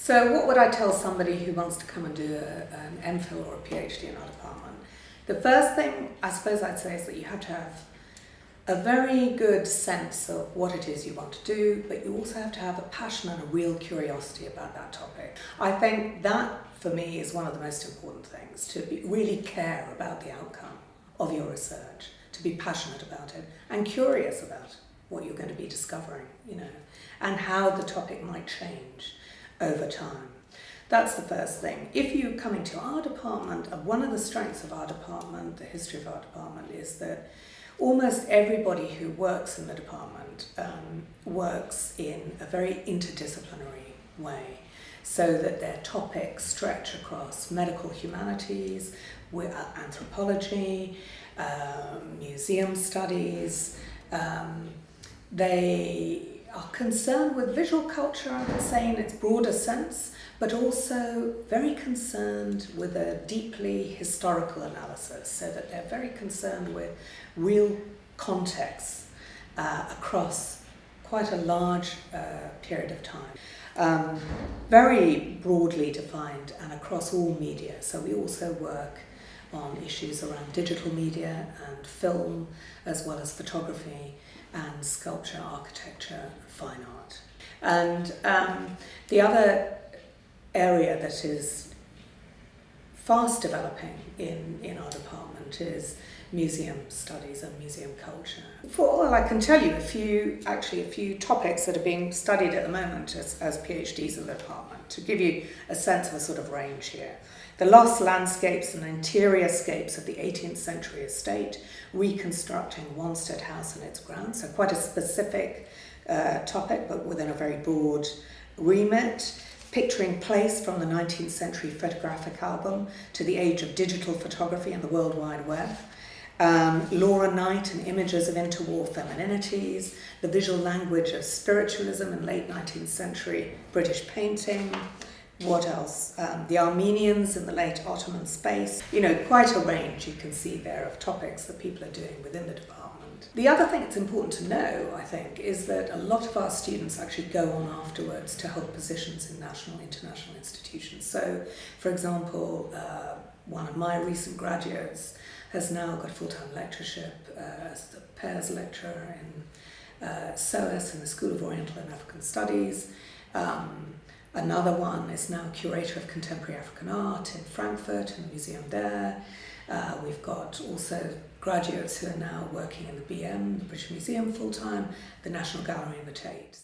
So what would I tell somebody who wants to come and do an MPhil or a PhD in our department? The first thing I suppose I'd say is that you have to have a very good sense of what it is you want to do, but you also have to have a passion and a real curiosity about that topic. I think that, for me, is one of the most important things, to really care about the outcome of your research, to be passionate about it and curious about what you're going to be discovering, and how the topic might change over time. That's the first thing. If you're coming to our department, one of the strengths of our department, the history of our department, is that almost everybody who works in the department works in a very interdisciplinary way, so that their topics stretch across medical humanities, anthropology, museum studies. They are concerned with visual culture, I would say, in its broader sense, but also very concerned with a deeply historical analysis, so that they're very concerned with real contexts across quite a large period of time. Very broadly defined and across all media. So we also work on issues around digital media and film, as well as photography and sculpture, architecture, fine art. And the other area that is fast developing in our department is museum studies and museum culture. Well, I can tell you a few topics that are being studied at the moment as PhDs in the department, to give you a sense of a sort of range here. The lost landscapes and interior scapes of the 18th century estate, reconstructing Wanstead House and its grounds. So quite a specific topic, but within a very broad remit. Picturing place from the 19th century photographic album to the age of digital photography and the World Wide Web. Laura Knight and images of interwar femininities, the visual language of spiritualism in late 19th century British painting. What else? The Armenians in the late Ottoman space. Quite a range you can see there of topics that people are doing within the department. The other thing that's important to know, I think, is that a lot of our students actually go on afterwards to hold positions in national and international institutions. So, for example, one of my recent graduates has now got full-time lectureship as the Pears Lecturer in SOAS in the School of Oriental and African Studies. Another one is now Curator of Contemporary African Art in Frankfurt, in the museum there. We've got also graduates who are now working in the BM, the British Museum full-time, the National Gallery and the Tate.